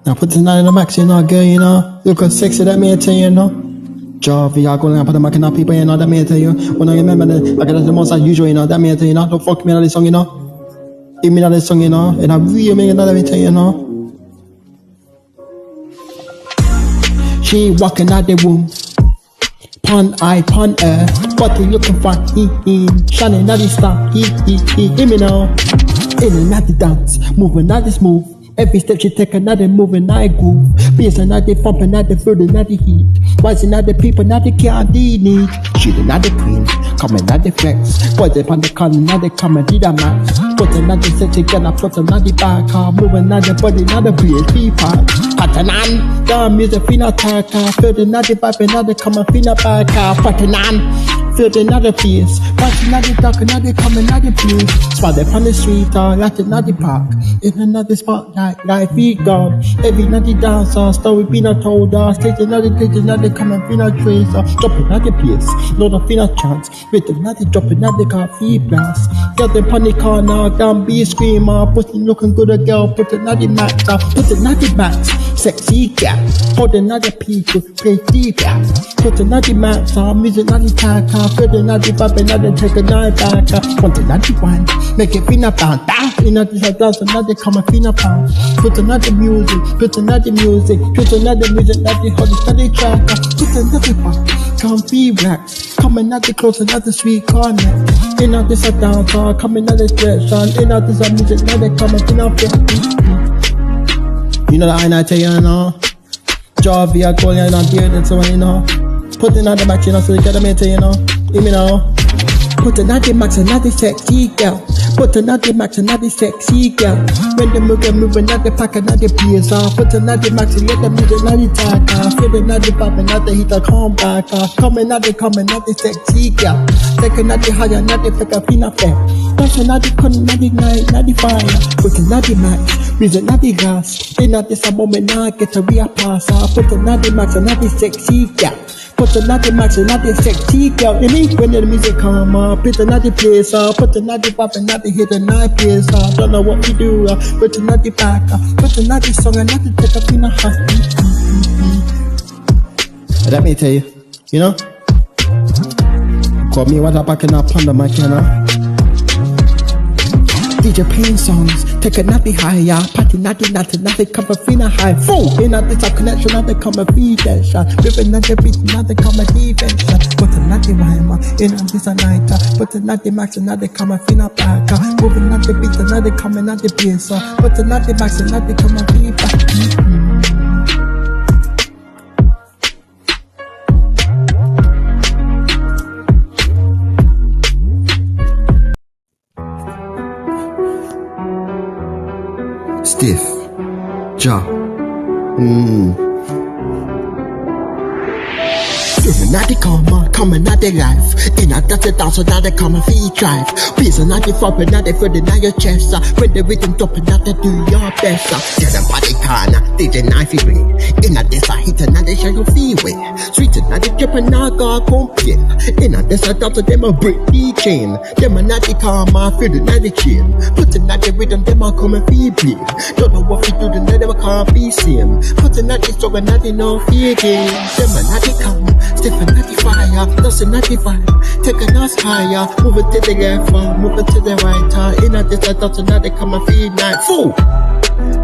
Now put the 9 in the max, you know, girl, you know. Look how sexy that me tell you, you know. Jarvie, I go and put the mic in the people, you know, that me tell you. When I remember that, like that's the most unusual, you know, that me tell you, know. Don't fuck me on this song, you know. Give me another song, you know. And I really make another me tell you, you know. She walking out the room. Pun eye, pun air. Body looking fine, shining out the star, hear me now. In and out the dance, moving out this move. Every step she take another move and I groove. Bass another thump, another feel, another heat. Rising out the people, not the candy need. She another queen, coming out the flex. Boys upon the con, another comedy the max. Put another set together, put another back. Moving another body, another BSP part. Patanan, the music finna attack. Feel another vibe, another come and finna back. Patanan. Feel another place, watch another dark, another come, another place. Spot up on the street or at another park. In another spotlight, life be gone. Every night dancer, story be not told us. Stage another come and be not trace. Drop another place, not a finna chance. With another drop another coffee blast. Get them on the corner, down be a screamer. Put looking good a girl, put another max up. Put another max, sexy gap. Hold another people, play deep gap. Put another max up, music another tack. Feel another vibe, another take a night back. Want another one, make it finna pound. Another dance, another come and finna pound. Put another music, put another music, put another music, another hold another track. Put another one, come be relax. Come another close, another sweet corner. Another dance, come another direction. Another music, another come and finna feel. You know that I tell you now. Jarvie, I call you and I'm here, that's why you know. Put another match, you know, so you get them into, you know. Hear me now. Put another max, another sexy girl. Put another max, another sexy girl. When the move another pack, another piece off. Put another max, and let them move another tack. Feel another pop, another hit, come back. Come another sexy girl. Take another higher, another pick up in a fair. Touch another con, another night, another fire. Put another max, with another gas. In at this moment, now get a real pass. Put another max, another sexy girl. Put another max, another sexy girl. You mean when the music come up, put another place up, put another pop, another hit, another place up. Don't know what we do, put another back up, put another song, another take up in a heartbeat. Let me tell you, you know. Call me what up, I can up on the mic, you know. DJ playing songs, take a nappy higher, party nothing, come a fina high. Full in a this a connection, another come a feed that shot. With another beat, another come a defense shot. Put another rhyme in a this a night. Put another max, another come a fina back. Move another beat, another come another piece. Put another max, another come a feedback. Stiff, Ja, another come another life. In a that's a dance, another come and feed drive. Please another flop, another for the night your chest. When the rhythm drop, another do your best. Get a body corner, DJ knifey way. In a this I hit another shadow freeway. Sweet another trip and I got pumpkin. In a this I dance to them a brick the chain. Them another karma, feel the night chain. Put another rhythm, them I come and feed bleed. Don't know what we do, the night I can't be seen. Put another song, another no fear game. Them another come. Stiff another fire, that's another vibe. Take a notch higher, move it to the left, move it to the right. In a this, I thought another come and feed night. Fool!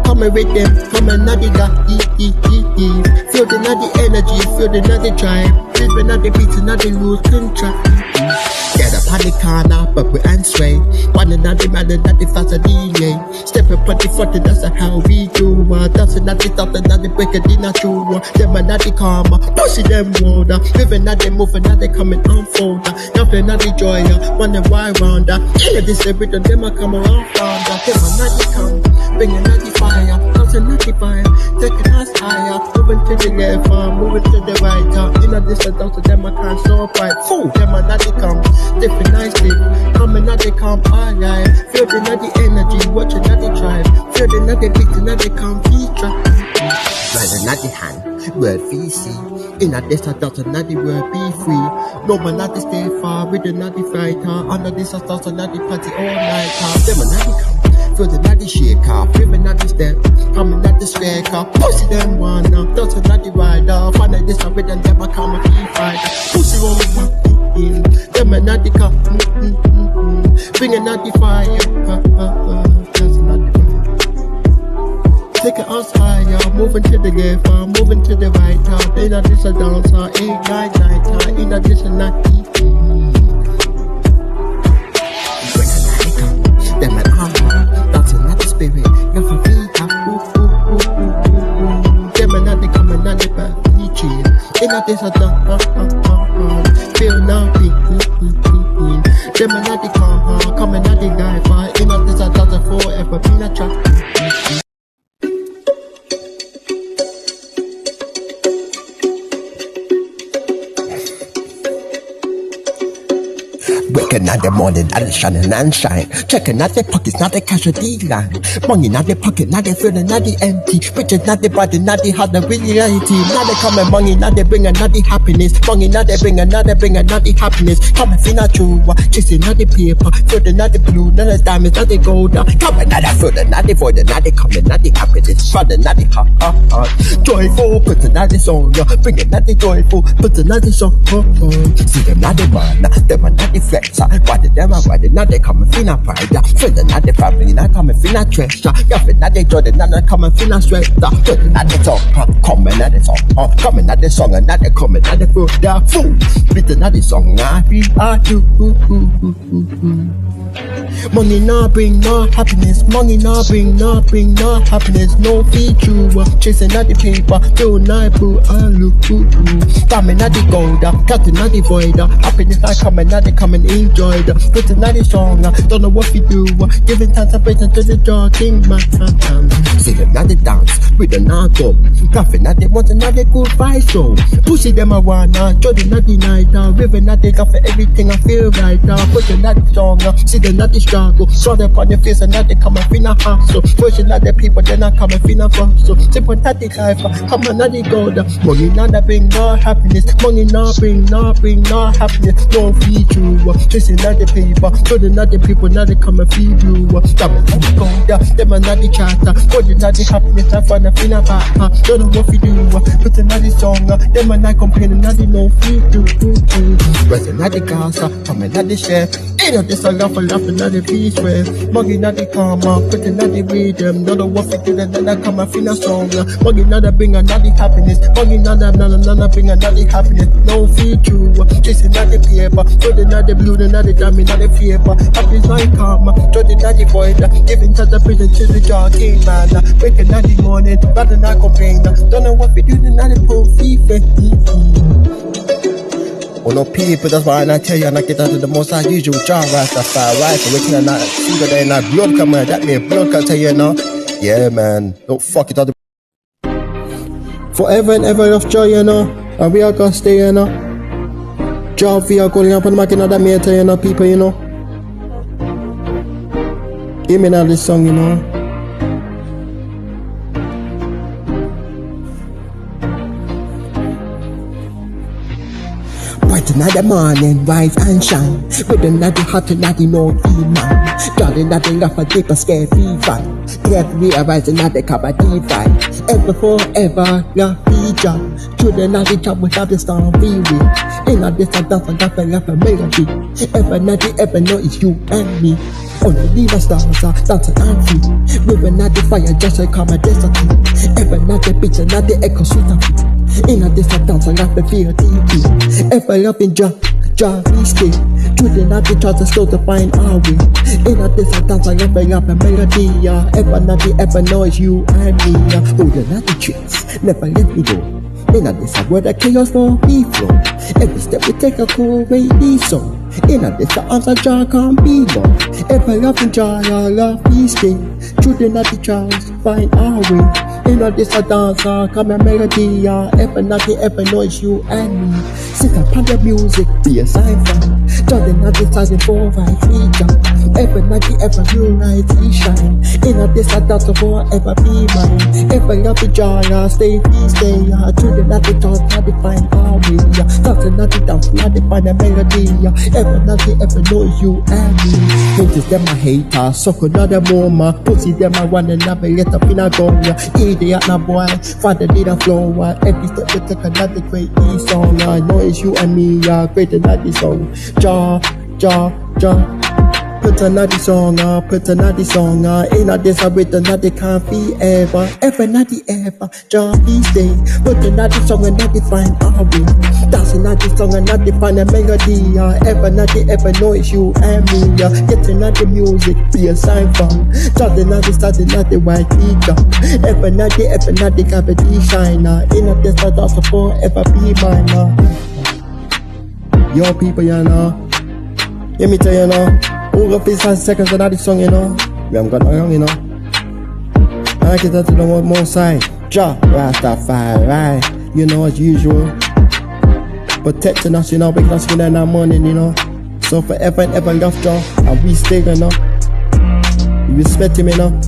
Come and with them, come and nutty da, Feel the nutty energy, feel the nutty drive. Feel the nutty beats, another lose control. Get up on the corner, but we ain't sway. One another man, another faster delay. Step up on the front, that's how we do. That's another thought, another break a dinner true. Them another karma, pushing them water. Live another move, another coming unfold. Now another joy, wonder why round. Yeah, this every time them a come around found. Them another come, bring another fire. That's another fire, take a nice higher. Moving to the left, moving to the right. In a distance, out to them I can't stop right. Fool, them another come. Different nicely, come another come alright. Feel the nutty energy, watch another drive. Feel the nutty beat, another come beat track. Ride another hand, word VC. In a desert, that's another word be free. No man not stay far with another fighter. Under this, I start another party all night. Them another come. feel the night shake off, living at the step, coming at the square car. Pussy them one up, dancing at the rider. Find a this with them, never come a free fighter. Pussy roll in, them and at the car, bringing out the fire, dancing at the fire. Take it us higher, moving to the left, moving to the right. Ain't that this a dancer, ain't night, ain't that this a night. Them and dancing at the spirit, love for me, them and at the coming at the back, ain't that this a dance, feel nothing. Them and at the coming at the life, ain't that this a dance forever, been a trap. Waking at the morning, at the shining and shine. Checking out the pockets, not the casualty line. Money not the pocket, not the feeling, not the empty. Riches not the body, not the heart, the reality. Not the coming money, not the bring another happiness. Money not the bring another happiness. Coming feel not true, chasing not the paper. Feeling not the blue, not the diamonds, not the gold. Coming not the feeling, not the void, not the coming, not the happiness. Running not the heart. Joyful, putting not the song, bringing not the joyful, putting not the song. See them not the man, them are not the flex. Why did them why did not they come and feel not pride? Feeling not the family, not come and feel not treasure. Feeling not the joy, not come and feel not stress. Feeling not the talk, coming at the song, coming at the song, and not the coming at the food. The fool, beating at the song, I do. Money not bring no happiness, money not bring no happiness. No feature, chasing at the paper, feel not blue, I look coming at the gold, cutting at the void. Happiness not coming at the coming enjoy. Putting at the song, don't know what we do. Giving thanks and praise to the jogging man. Singing at the dance with the narco, laughing at the want another good vibe show. Pussy them a wanna, Jordan at the night, river at the for everything I feel right now. Putting at the song, see the not the struggle. Saw them on your face and now they come and feel a hustle. Pushing at the people, then I come and feel a hustle. Simple at the life, come on at the gold. Money not bring no happiness, money not bring no happiness. No feature, chasing at the people, putting at the people, now they come and feed you. Come and let the gold, them and not the chatter. Putting at the happiness, I find a feel a back. Don't know what we do, putting at the song, them and I complaining, now they no feature. Resting at the gas, coming at the chef. Ain't no this a laughing at the beach where mugging at the karma, putting at the rhythm. Don't know what we do, then I come and feel a song. Mugging at the bring another happiness, mugging at the bring another happiness. No feature, chasing at the paper, putting at the blue, then at the diamond, at the paper. Happiness like karma, judging at the void, giving to the prison to the jogging man. Waking at the morning, rather not complain. Don't know what we do, then at the pool, well, no people, that's why I tell you, and I get out of the most unusual jar Rastafari, right? So we cannot see that in that blood coming, that means blood can tell you, yeah, man, don't fuck it out. Forever and ever of joy, and we are gonna stay, Job, we are going up and making that meter, people, Give me now this song, Bright another morning, rise and shine. With another hot and another no man. Darling, that they laugh and keep a scare fever. Every arise another cup of divine. Ever forever, love feature. Through another job without the star be with. In a distant dance and laugh a melody. Ever nothing ever know it's you and me. Only leave us stars, dance and free. With another fire, just like come a destiny. Ever another picture, another echo sweet of it. In a distant dance, I love and feel deeply. Ever loving Jah, we stay. Through the night, we try to still to find our way. In a distant dance, I love and melody. Ever nothing ever know it's you and me. Holding out the tricks, never let me go. In a distant where the chaos won't be flow. Every step we take a cool rainy song. In a distant arms, Jah can't be lost. Ever loving Jah, love we stay. Through the night, we try to find our way. In a this a dancer, come a melody, ever nothing ever noise you and me. Sit up on the music, be a sign from. Jordan at this as a 4 5 3 jump. Ever nothing ever you night he shine. In a this a dancer forever be mine. Ever love the joy, stay peace, stay children at the top, not define our way. Dancing at the dance, not define a melody. Ever nothing ever noise you and me. Haters them my hater, suck another moment. Pussy them I want another let up in a gun. Idiot na boy, father did a flow. Every step we take another great song. I know it's you and me, greater than this song. Put another song, put another song. In a this I with another can't be ever not the ever. Please stay. Put another song and not define our way. That's another song and not define a melody. Ever not the ever know it's you and me. Get another music, be a sign from. Just another start another white feature. Ever not the cavity shine. In a this I also forever be mine. Yo people, you know. Let me tell you now. All of these 5 seconds of that song, you know. We haven't got no wrong, you know. I like it to the one more side. Rastafari, you know, as usual. Protecting us, you know, making us get in our morning, you know. So forever and ever love Jah, and we stay, you know. We respect him, you know.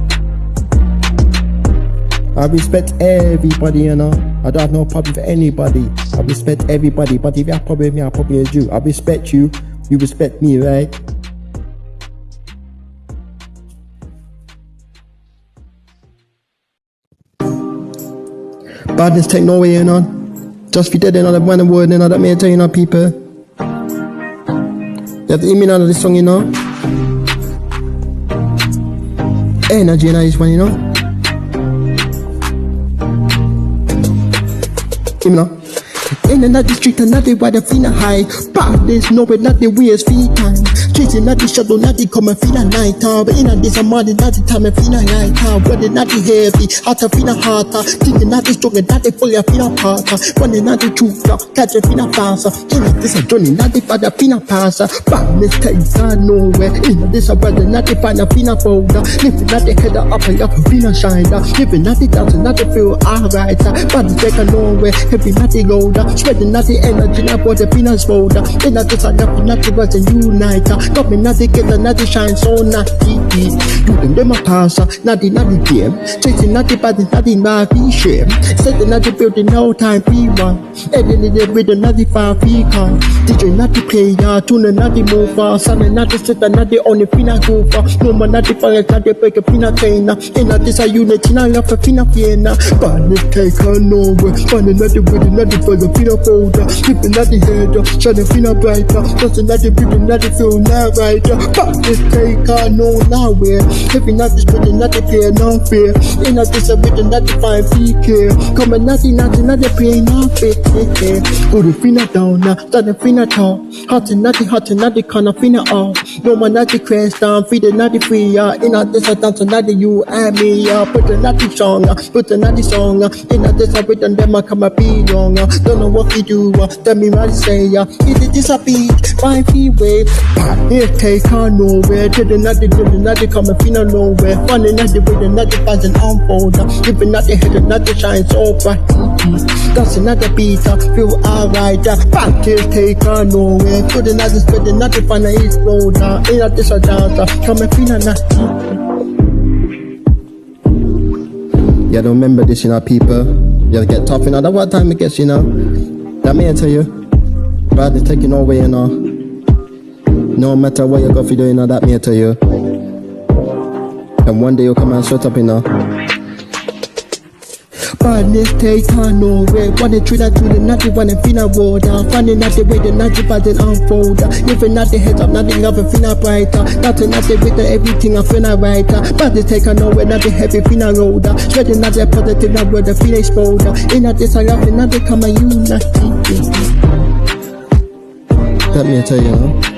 I respect everybody, you know. I don't have no problem with anybody. I respect everybody, but if you have a problem with me, I have a problem with you. I respect you, you respect me, right? Badness take no way, you know. Just be dead, you know, that one word, you know, that may tell you, know, people. You have to hear me out of this song, you know. Energy, you know, this one, you know. Hear me now. In another street, another where the feeling high. Badness, no way, not the ways, feet time. Chasing not the shadow, not the come and feel a night. But in a this a morning, not the time I feel a night. When they not the heavy, heart I feel a heart. Thinking not the strong, not the fully I feel a part. When they not the truth, catch a feel a faster. In a this a journey, not the father feel a passer. Badness takes nowhere. In a this a brother, not the find a feel a folder. Living not the head up and up and feel a shiner. Living not the dance, not the feel alright. Badness take nowhere, heavy not the golder. Spreading not the energy, not for the peanuts folder. In a this a nothing, not the words and unite. Got me not the get not the shine so not the you them a passer, not the game. Chasing not the body, not the navi shame. Setting not the building, no time P1. Editing it with another 5 car. DJ not the player, tuner not the mover. Son not the setter, not the only fina goofer. No man not the fire, not the break a fina trainer. In a this a unity, not love a fina fiena. Badness take her nowhere. Finding not the building, not the fire, fina folder. Keeping not the head, shining fina brighter. Just not the building, not the feel now right. But this take her no nowhere. If you not this building, not the play, no fear. In a this a building, not the fine PK. Come and nothing, not the play, no fear. Go to fina down now, start the fina talk. Hot and not the corner fina off. No man not the crash down, feed it not the free. In a this a dance, not the you and me. Put a not the song, put a not the song. In a this a rhythm, them I come a be long. Don't know what we do, tell me what to say. Is it this a beat, fine freeway? It take her nowhere. Didn't not the come and feel nowhere. Funny not the way, not the fans and unfolder. Living not the head, not the shine so bright. That's another beat, feel alright. Back is take her nowhere. Put another spread, not the fun is roller. In a this a dancer, come and feel nasty. Yeah, don't remember this, you know, people. You gotta get tough, you know. That's what time it gets, you know. That may I tell you. Bad is taking away, you know. No matter what you go for doing, you know, that may I tell you. And one day you'll come and shut up, you know. Badness take her nowhere. Wanna treat that to the natty, wanna feel a water. Finding out the way the natty pattern unfold. Living not the head up, nothing of a finna brighter. Nothing not the with the everything I finna writer. Badness take her nowhere, not the heavy finna roller. Spreading not the positive, not where the feel exposure. In a this I love it, not the come and unity. Let me tell you, huh?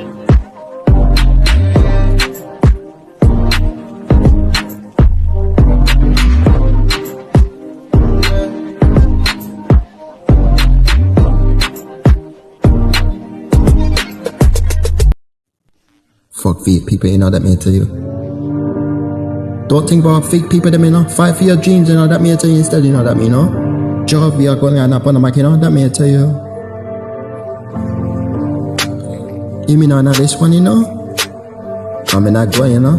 Fuck feet, people, you know that may tell you. Don't think about fake people, them, you know. Fight for your dreams, you know. That may I tell you instead, you know. That me, you know. Job, we are going on up on the mic, you know. That may I tell you. You mean on this one, you know? I'm not going, you know.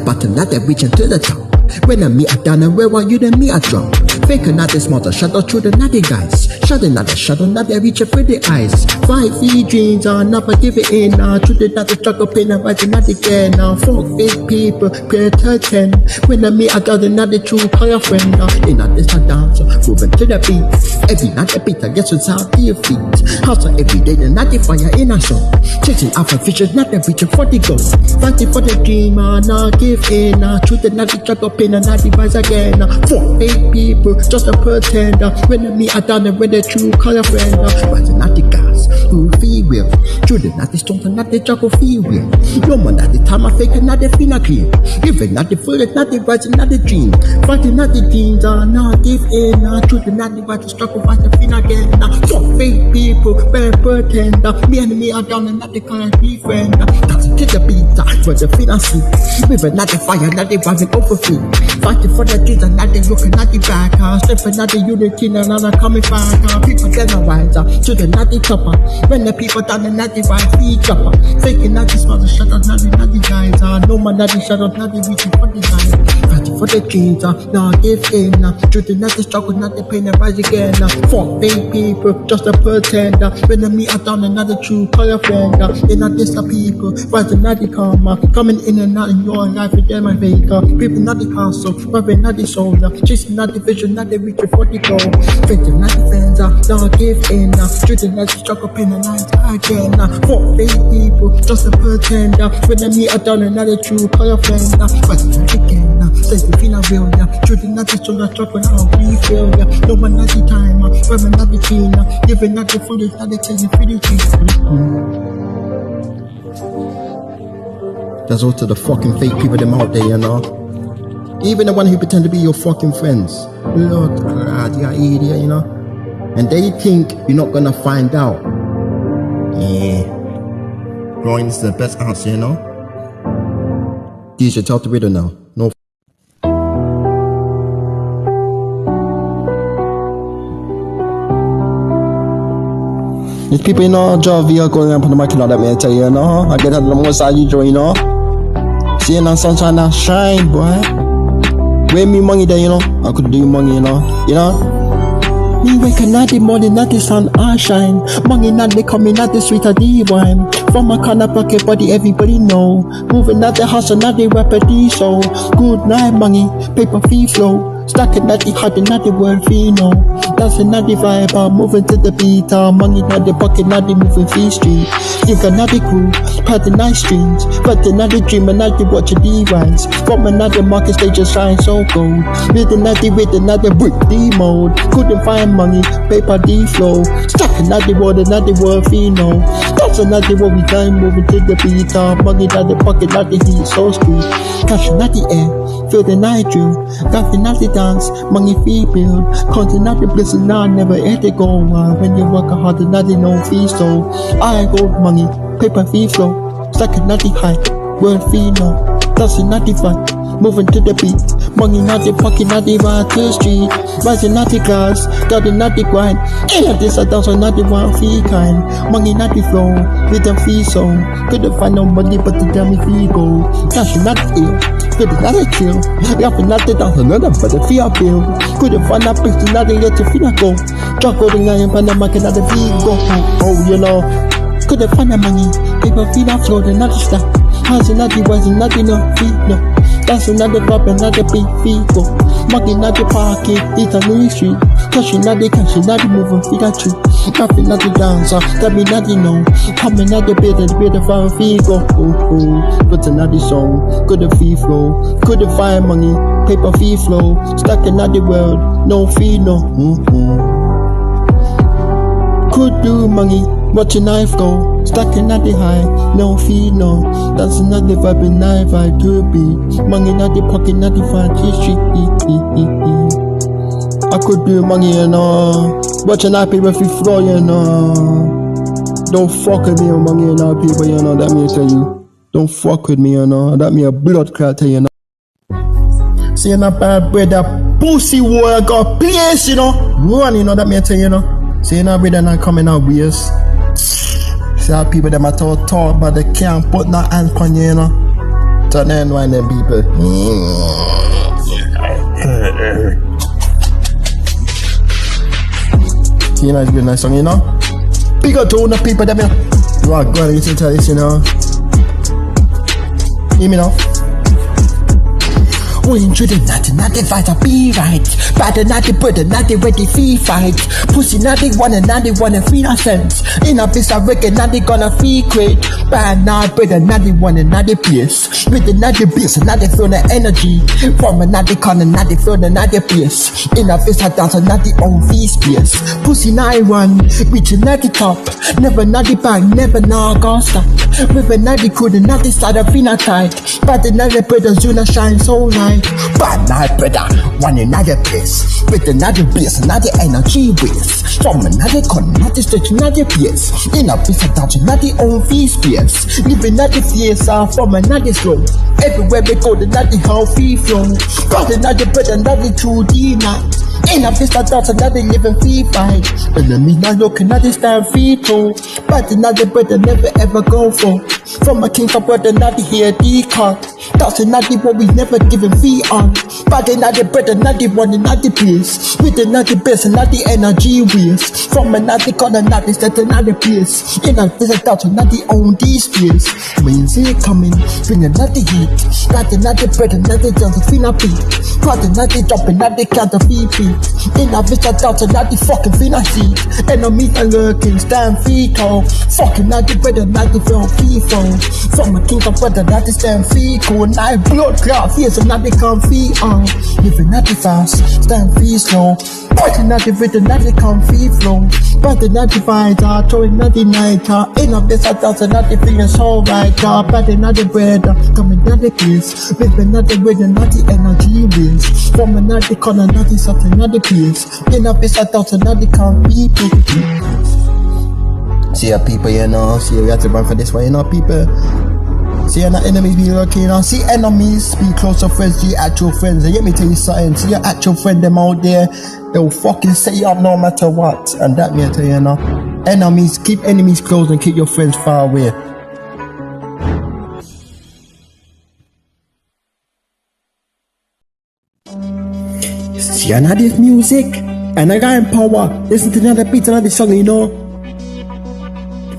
Button, not that reaching to the top. When I meet a down and where are you, then me a drop. Fake not the smarter, shut out through the naughty guys. Shut not they reach for the eyes. 5 feet dreams are never give it in. Truth it not the struggle, pain and rising not again. Fuck fake people, pay attention. When I meet a down, not the true call your friend. In a this a dancer, moving to the beat. Every night a beat, I guess it's out to your feet. Hustle every day, the not the fire in a song. Chasing after fishes, not the reaching for the goal. Fighting for the dream, not give in. Truth it not the struggle, pain and not the rise again. Fuck fake people, just a pretender. When I meet a down and when the true call your friend. Rising not the gas, who feel real. True the not the strong, not the juggle feel real. No man at the time I fake and not the feel clean. Even not the full, not the rising, not the dream. Fighting not the dreams, not give in. Truth the not the right, the struggle, fight the feel again. Fuck fake people, bear pretender. Me and me are down and not the kind of friend. That's to the beat, for the finance. Even not the fire, not the rising over feet. Fighting for the dreams and not the looking, not the back. Stepping not the unity, and another coming back. People then are wiser to the not the chopper. When the people down and not the right feet chopper. Faking not the smart, shut up, not the guys. No man, not the shut up, not the reaching for the guys. Fighting for the dreams, now give in. Truth the not the struggle, not the pain and rise again. Fuck fake people, just a pretender. When the me are down and not the true call your friend. They not this the people, rising not the karma. Coming in and out in your life with them and faker. People not the castle, robbing not the soldier. Chasing not the vision, not the reaching for the goal. Faking not the fans, now give in. Truth not the struggle, pain and rise again. Fuck fake people, just a pretender. When the me are down and not the true call your friend. Rising not again. Say the feel real, yeah. Truth not the struggle, now we feel, yeah. No one not the time, women not the teen, giving not the food, not the chasing for the cheese. That's all to the fucking fake people them out there, you know. Even the one who pretend to be your fucking friends. Lord God, you're an idiot, you know. And they think you're not gonna find out. Yeah. Growing is the best answer, you know. DJ, tell the riddle now. No. These people, you know, job via going up on the mic, let me tell you, you know. I get out of the most side, you know. Seeing the sunshine now shine, boy. Where me money there, you know. I could do money, you know. You know. Me wake not the morning, not the sun, I shine. Money not the coming, not the sweet of the wine. From my corner pocket body, everybody know. Moving not the hustle, not the rapper, the soul. Good night, money, paper fee flow. Stacking not the heart, not the word fee, no. Dancing not the vibe, I'm moving to the beat. Money not the pocket, not the moving fee street. You got not the crew, part the nice streams. But the not the dream, and not the watch the rise. From another market stage, just shine so gold. With the not the brick, the mode. Couldn't find money, paper the flow. Stacking not the water, not the word fee, no. That's another what we done, moving to the beat. Money not the pocket, not the heat, so street. Cash not the air, feel the night dream. Nothing not the dance, money fee build. Counting not the blessing, now never had to go. When you work hard, not the no fee, so I go money, paper fee flow. Stacking not the high, word fee, no. Dancing not the fun, moving to the beat. Money not the pocket, not the right to the street. Rising not the glass, starting not the grind. Yeah, this a dance, not the one fee kind. Money not the flow, with the fee so. Couldn't find no money, but the dummy fee go. Cash not the ill, couldn't not the chill. Laughing not the dance, another, but the fee I bill. Couldn't find that place, not the let the fee not go. Truck holding iron, but the market, not the fee go. Oh, you know. Couldn't find the money, paper fee not flow, the not the stop. Housing not the rising, not the no fee, no. That's another drop, another big fee go. Money not the pocket, it's a new street. Cash not the cash, not the moving fee that tree. Nothing not the dancer, that be not the no. Coming not the bed, the fire fee go. But another song, couldn't fee flow. Couldn't find money, paper fee flow. Stacking not the world, no fee, no. Could do money, watch a knife go. Stacking at the high, no fee, no. That's another vibe, and I vibe to be. Money not the pocket, not the fancy. I could do money, you know. Watch a knife, paper fee flow, you know. Don't fuck with me among you know people, you know, that me tell you. Don't fuck with me, you know, that me a blood clot, you know. See, you know, bad brother, pussy war got place, you know. Run, you know, that me tell you, you know. See, you know, brother not coming out ways. See how people them a talk, but they can't put no hands on you, you know. So then why them people? See, you know, it's been nice song, you know. Big up to all the people that you are going to listen to this, you know. Hear me now? We into the not the fight, I be right. Bad not the brother, not the ready fee fight. Pussy not the one and not the one and free sense. In a piece of record, not the gonna fee great. Bad not brother, not the one and not the place. With the not the bass, not the feel the energy. From a not the corner, not the feel the not the place. In a piece of dance, not the own fee space. Pussy not run, reaching not the top. Never not the bang, never not gonna stop. With a not the cool, not the side of fina tight. But the not the brother, Zuna shine so light. Bad night brother, one another place. With another bass, another energy waste. From another corner, another stretch, another place. In a piece of dance, another own fee space. Living another face from another slow. Everywhere we go, another healthy flow. Got another brother, another 2D night. In a piece of dance, another living fee fight. Enemy not looking at this time fee too. But another brother never ever go for. From a king for brother, another here decon. That's another what we never given fee on. But another brother, another one, another place. With another best, another energy waste. From another corner, another set, another place. In a piece of dance, another own these space. When you see it coming, bring another heat. Got another brother, another dance, a finna beat. Got another jump, another count of fee feet. In a bitch I thought another fucking finna see. Enemies are lurking, stand feet tall. Fucking another brother, another film phone. From a king of brother, another stand feet cool. Now blood clot, fears another come feet on. Living another fast, stand feet slow. But another rhythm, another come feet flow. But another fighter, throw another nighter. In a bitch I thought another feeling so right. But another brother, come another place. With another rhythm, another energy wins. From another corner, another something, another place. In a piece of thoughts, another can't be picky. See ya people, you know. See ya, we have to run for this one, you know, people. See ya, enemies be looking, you know. See enemies be closer friends to your actual friends. And let me tell you something. See your actual friend, them out there, they'll fucking set you up no matter what. And that me I tell you, you know. Enemies, keep enemies close and keep your friends far away. See another music, and I got power. Listen to another beat, another song, you know.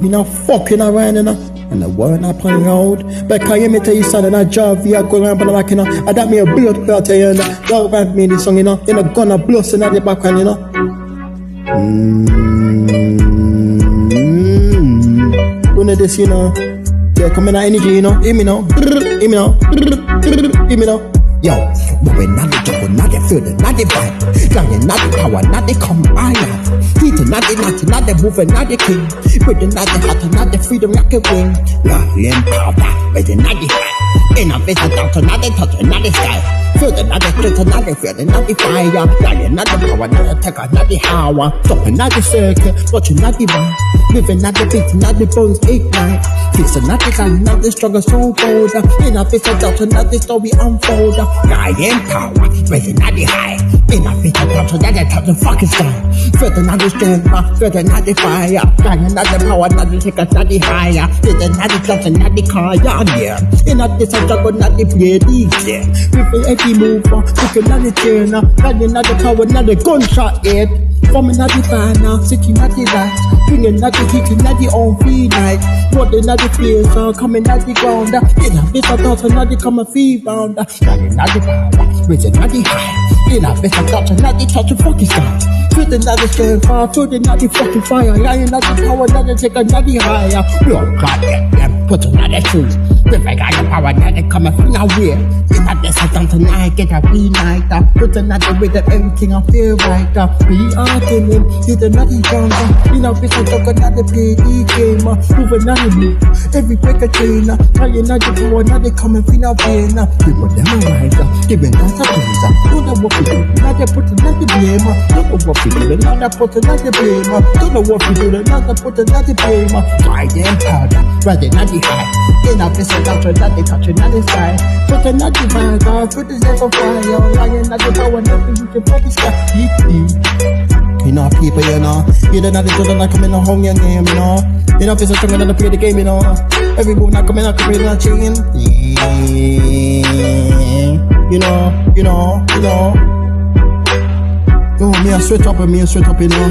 Me not fucking around, you know. And the world up on the road. But can you me tell you something? I drive via going around on the back, you know. I got me a blood clot, you know. Don't rap me this song, you know. You know, gonna blast in the background, you know. One of this, you know. Yeah, coming out energy, you know. Hear me now. Hear me now. Hear me now. Yo, but we're not the trouble, not the feeling, not the vibe. Lying, not the power, not the come iron. Heating, not the moving, not the king. Breathing, not the heart, not the freedom, like a wing. Lying power, but not the high. In a vision, not the touch, not the sky. Feeling, not the glitter, not the feeling, not the fire. Lying, not the power, not the taker, not the power. Stopping, not the circle, watching, not the one. Living, not the beat, not the bones, ignite. Fixing, not the gun, not the struggle, so bold. In a vision, not the story unfold. Lying power, raising not the high. In a fit of touch, that I touch the fucking sky. Further not the strength, further not the fire. Lying not the power, not the ticker, not the higher. Further not the touch, not the car, yeah. In a this struggle, not the play, yeah. With every move, looking not the chair, lying not the power, not the gunshot, yeah. Forming not the fire now, sitting not the light. Bringing not the heat, not the own free night. Rolling not the fears, coming not the ground. In a bit of thoughts, not the come a free round. Lying not the power, raising not the high. In a bit of thoughts, not the touch of fucking sky. Feeling not the strength, feeling not the fucking fire. Lying not the power, not the take not the higher. Blood clot, them, put another truth. If I got a power now they come from nowhere. In a desert down tonight, get a night. Put another way that everything I feel right. We are killing, see the nutty jungle. In a business, talk another PD game. Move another move, every break a chain. Trying not to do another coming from our vein. People them a right, giving us a praise. Don't know what we do, now they put another blame. Don't know what we do, now they put another blame. Don't know what we do, now they put another blame. Try them powder, rather not the high. In a business, doctor, not they touch another side. Put another fire, put the devil fire. Lying not the power, nothing you can put the sky. You know, people, you know, you don't have the children that come in and home your name, you know. You know, if it's a strong to play the game, you know. Every move not coming out, can play the chain. You know. Oh, me a sweat up, you know.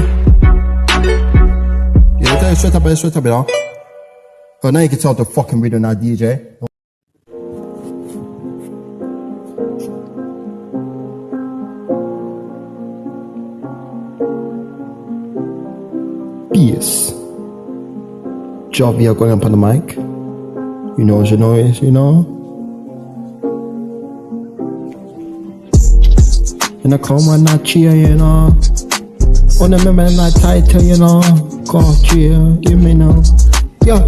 Yeah, tell you sweat up, you know. But now you can tell the fucking video now, DJ. Peace. Javi going up on the mic. You know what you know is, you know. And I come on that cheer, you know. Wanna remember that title, you know. God cheer, give me now. Yo.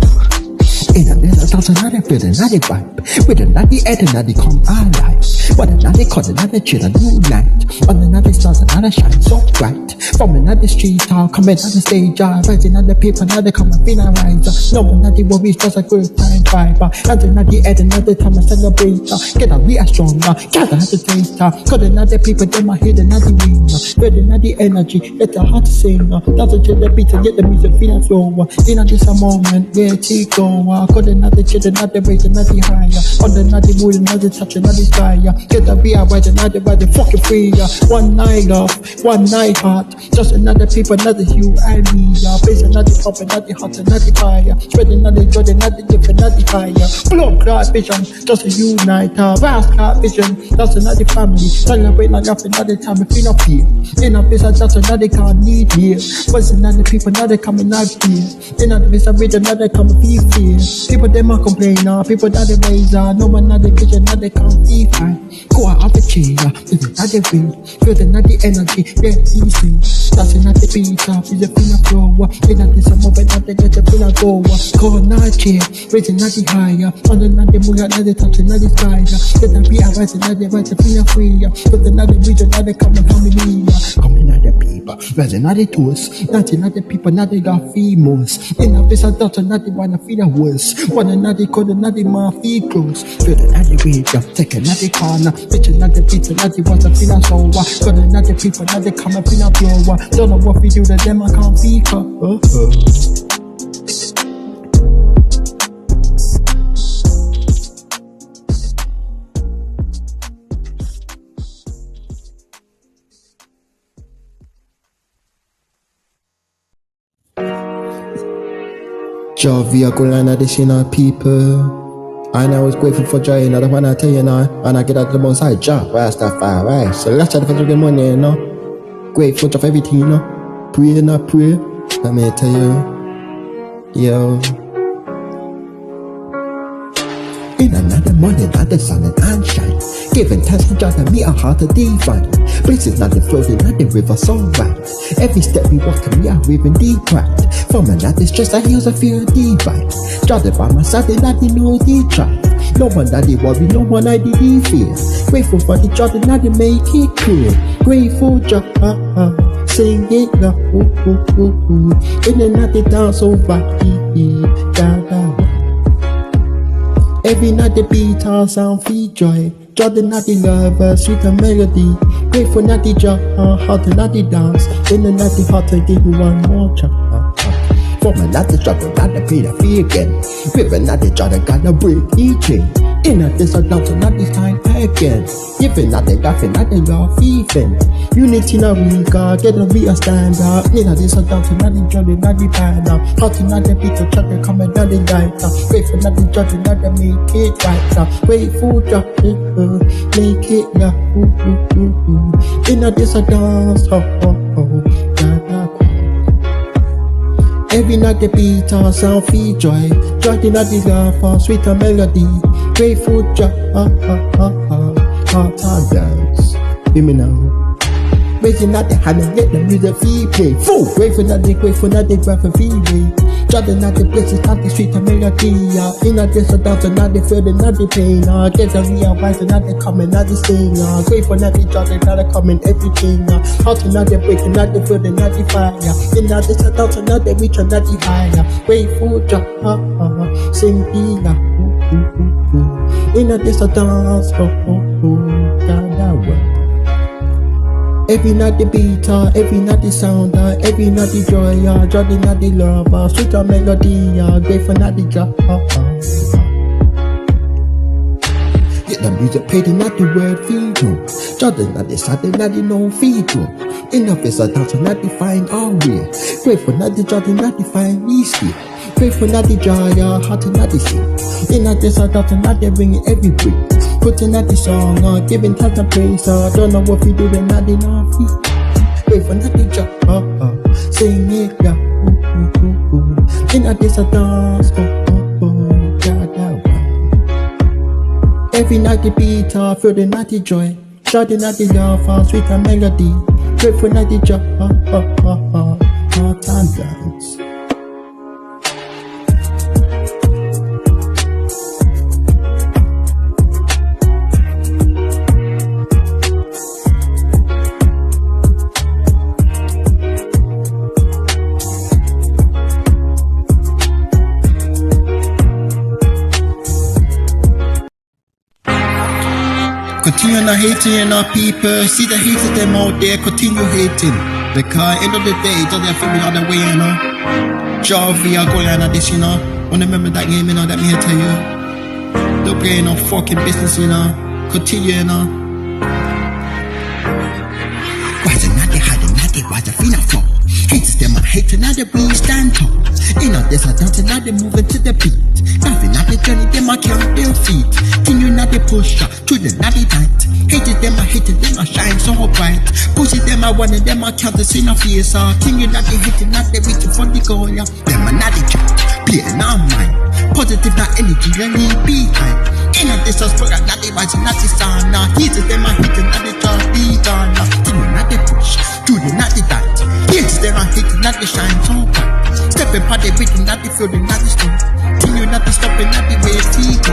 In a desert, that's another feeling, another vibe. With another head, another come alive. What another cut, another chill, a new night. On another stars, another shine so bright. From another street, I'll come in another stage. I rise another paper, another come and feel a rise. No another worries, just a good time vibe. And another head, another time I celebrate. Get a real stronger, gather at the taste. Cut another people, then my head, another wing. Spread another energy, let the heart sing. That's a chill the beat and get the music feel and flow. In a just a moment, where it go. Cut another chill, another rate, another higher. On another wood, another touch, another sky. Get a real right, another body, fucking free. One night love, one night heart. Just another people, another you and me. Face another pop, another hot, another fire. Spread another joy, another different, another fire. Blood clot vision, just a unite. Vast clot vision, that's another family. Celebrate like after another time, if you not fear. In a business, just another can't need here. What's another people, another coming out here. In a business, with another coming be fear. People them a complain, people that they raise. No one another kitchen, another can't be fine. Go out of the chair, feel another way. Feel another energy, yeah, easy. That's another beat up, is a feel flow. In a this, I'm over another, get a feel go. Go another chair, raise another higher. On another moon, another touch, another sky. Get a be a right, another right, a feel free. Put another region, another common harmony. Come another people, raise another toast. Not another people, another got females. In a this, I thought another one, I feel worse. One another call another my feet close. Feel another way, take another corner. Bitch another beat, another was a feel so. Got another people, another come up in a blow. Don't know what we do to them, I can't be Javi, I go line additional people. And I was grateful for joy, and I don't wanna tell you now. And I get out the most high job, Rastafari. So let's try to find good money, you know. Grateful for everything, you know. Pray, not pray. Let me tell you, yo. In another morning, another sun and shine. Giving thanks to God and me a heart of divine. Places not the floating, not the river so right. Every step we walk and we are living deep right. From another stress I use I feel divine. Jotted by my side and not the no the try. No one that they worry, no one I did fear. Grateful for the job and not they make it clear. Grateful job, sing it now. In another dance over here. Every night the beat all sound feel joy. Jordan not the lover, sweet and melody. Grateful not the job, hot and not the dance. In the night the heart I give you one more chance. From another struggle, not the pain I feel again. With another job I gotta break each chain. In a this down to not this time again. Giving nothing, laughing, nothing, love, even. Unity now we got, get a real stand up. In a this down to not the jolly, not the banner. Hot and not the beat, to try to come and not the light. Wait for not the judge, not the make it right. Wait for job, make it now. In a this dance, Every night the beat sound feel joy. Joy the night the love sweet melody. Grateful joy, heart dance. Hear me now. Raising out the hand and let the music feel play. Full grateful that they grab and feel me. Judging at the places, not the street and melody. In a desert dance and not the feeling, not the pain. Get the realize and not the coming, not the sting. Grateful not the judging, not the coming, everything. Out and not the breaking, not the feeling, not the fire. In a desert dance and not the reach and not the higher. Grateful joy, sing the in a desert dance, every night the beat, every night the sound, every night the joy, joy the night the love, sweet melody, grateful night the joy. Get the music played in not the word feel you. Joy the night the sound, the night the no feel you. Enough is a dance, not define all way. Grateful night the joy, the night define easy. Grateful night the joy, heart not the sing. In a desert dance, not they bring it every break. Putting at the song, giving thanks and praise. Don't know what we do, then not enough. Wait for nothing, job, sing it, yeah. In a desert dance, every night the beat, feel the night the joy. Joy the night the love, sweet and melody. Wait for night the job, heart and dance. Continue not hating our people. See the haters them out there. Continue hating. Because end of the day, it doesn't feel me all the way, you know. Javi, I go like this, you know. When I remember that game, you know, that me I tell you. Don't play no fucking business, you know. Continue, you know. Why the not they hiding, not they why the feel not fall. Haters them are hating, now they we stand tall. You know, there's a dancing, now they moving to the beat. Nothing, not the journey, them I count their feet. Continue, not they push up to the not the night. Hated them, I hated them, I shine so bright. Pussy them, I wanted them, I count the sin of fears. Continue, not they hating, not they reaching for the goal. Yeah. Them are not the chat, playing our mind. Positive, not energy, let me behind. In a distance, but not they rising, not the sun. Hated them, I hated, not they just be done. Continue, not they push to the not the night. Hated them, I hated, not they shine so bright. Stepping part, they breathing, not they feeling, not the stone. Continue, not they stopping, not the way they go.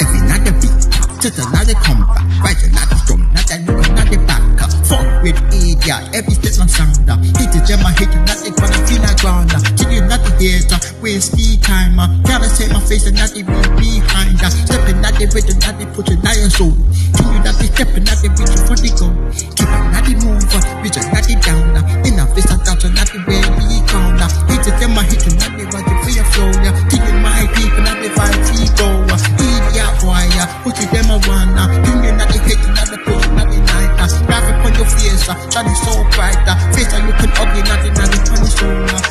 Every night they beat. Just another comeback, right, another strong, not that new, not the back. Fuck with idiot, every step on sound. Hated them, I hate you, not the gonna feel like ground. Till you not the hater, waste the time. Gotta say my face and not the real behind. Stepping, not the rhythm, not the pushing, not your soul. Till you not the stepping, not the reaching for the goal. Keep on, not the move, reaching, not the down. Enough is a doubt, not the way we gone. Hated them, I hate you, not the right for your flow. Till you my people, not the right ego. Idiot, boy, put it them. Wanna you not the hate, not the push, not the night. Laugh upon your face, shining so bright. Face are looking ugly, not the funny shoulder.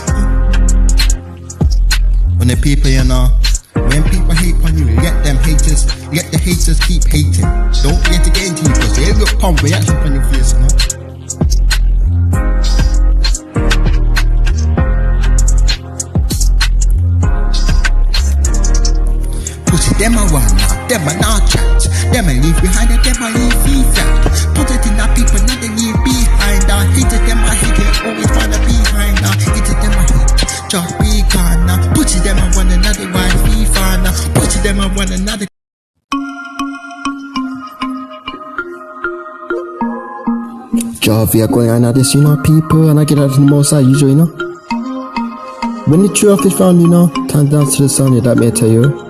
When the people, you know, when people hate on you, let the haters keep hating. Don't let it get into you, because they look pump reaction on your face, you know. Them a wanna, them a not chat. Them a leave behind it, them a leave feedback. Put it in the people, not they leave behind. Hated them a hate it, always wanna behind. Hated them a hate, just be gone. Put it them a one another, why be fun. Put it them a one another. Javi, I going on this, you know, people, and I get out of the most I usually, you know. When the truth is found, you know, turn down to the sound, yeah, that may tell you.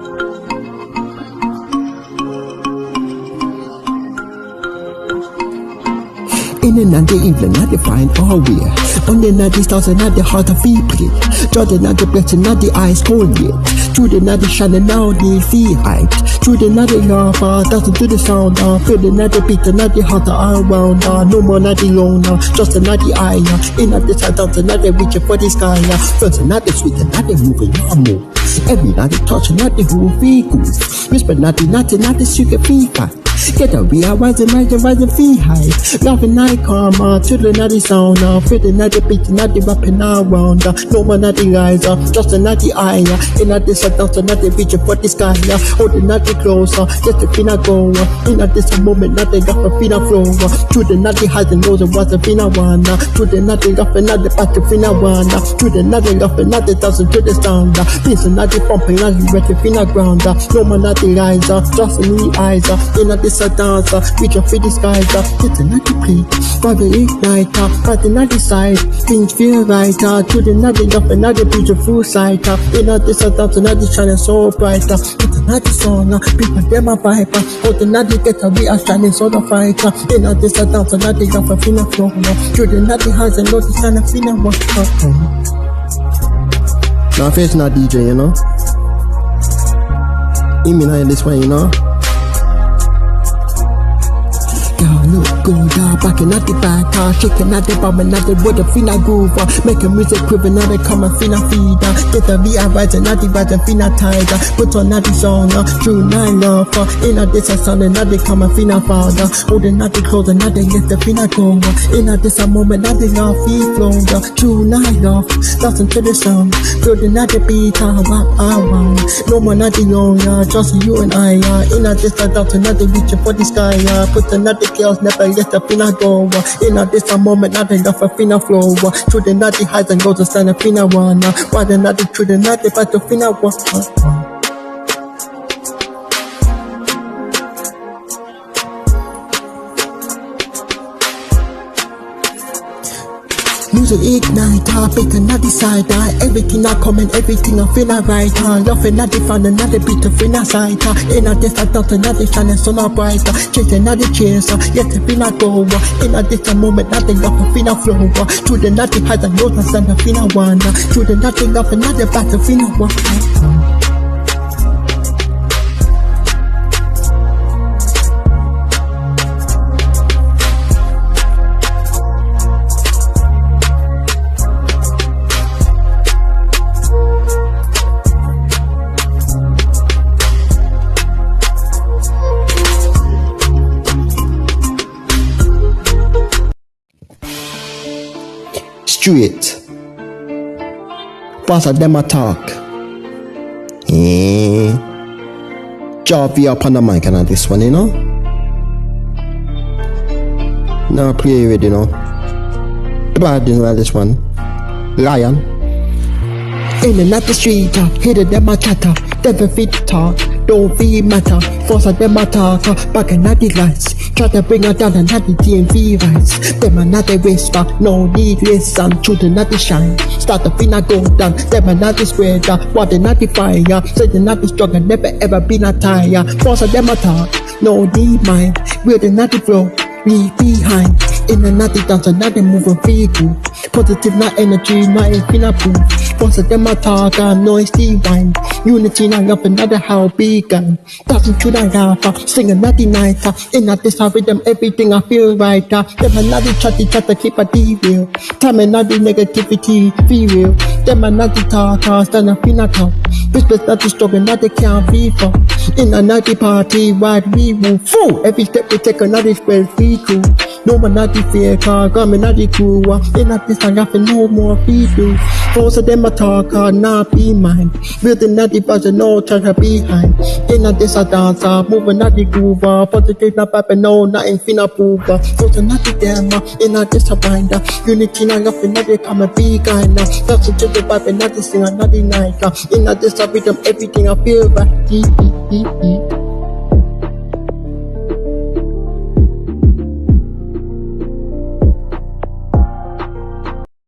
In the evening, not the fine all way. On the night, the stars are not the heart of people. Jordan, not the blessing, not the eyes cold yet. Through the night, the shining, now the feel hyped. Through the night, the love, dancing to the sound. Feel the night, the beat, not the heart all around. No more, not the own, just the night, the eye. In the side, dancing, not the reaching for the sky. First, not the sweet, not the moving, normal. Every night, the touch, not the who feel good. Whisper, not the secret feel back. Get a real rising, rising, feel high. Laughing night karma, children at the sound, feeling at the beat, not the rapping around. No one at the eyes, just a natty eye. In a this adult, not the vision for the sky. Holding at the closer, just the finna go. In a this moment, not the gap of finna flow. To the natty highs and lows, was a finna one. To the natty gap and not the back of finna one. To the natty gap and not the thousand to the sound. Peace and not the pumping, not the red finna ground. No man at the eyes, just in the eyes. In a this a dancer, reach up for the skies. It's a natty play, for the igniter. Fighting at the side, things feel right. To the natty gap and not the beautiful sight. In a this a dancer, not the shining so bright. It's a natty song, people them a vibe. Oh, the natty get a we are shining so the fight. In a this a dancer, not the gap of finna flow. To the natty hands and not the shining finna walk up. Now face not DJ, you know. You mean I this one, you know. Look good, backing at the back, shaking at the bomb and at the wood of finna groove, making music quiver, now they come and finna feed, get the VR rising, at the rise and finna tide, put on at the song, true nine love, in a this a sun and now they come and finna father, holding at the clothes and now they get the finna go, in a this a moment, now they love feet flow, true nine love, listen to the song, building at the beat, walk around, no one at the young, just you and I, in a this a doubt and now they reaching for the sky, put another girls never let the finna go. In a this a moment, nothing off a finna flow. Through the natty highs and goes to stand a finna one. Why the natty through the natty but the finna one. Music ignite, big and not decide. Everything I come and everything I feel right. Laughing at the fun and not the beat of finna sight. In a this I thought another shining so not bright. Chasing another chase, yet the finna go. In a this a moment, nothing off a finna flow. To the natty highs and lows and stand a finna one. To the nothing off another battle finna one. Straight. Boss of them a talk. Javi up on the mic and this one, you know. Now play with, you know. The bad, you know, this one. Lion. In and out the street, hear them a chatter. Never fit talk, don't feel matter. Force of them a talk, back and at the lights. Try to bring her down and have the DMV rights. Them are not the whisper, no need listen. Children not the shine, start the finna go down. Them are not the spreader, what they not the fire. Say they not the struggle, never ever been a tire. Force of them a talk, no need mind. We're the not the flow, we behind. In the natty dance, another moving vehicle. Positive, not energy, not infinite proof. Force of them a talk, noise divine. Unity, not love, another how begun. Dancing through the rafa, sing another night. In a this rhythm, everything I feel right. Them another chatty, keep a deal. Time another negativity, feel real. Them another talk, stand up in a talk. Business not the struggle, not the can't be for. In another party, wide we move. Full, every step we take another spell, free cool. No one not the fear car, coming not the crew. In a this, I got no more people. Most of them a talk, not be mine. Building not the budget, no try to behind. In a this, I dance, moving not the groove. Positive, not bad, no, nothing finna prove. Most of not the them, in a this, I bind. Unity, not nothing, not they come and be kind. That's a the vibe, not the sing, not the night. In a this, I beat them everything I feel right.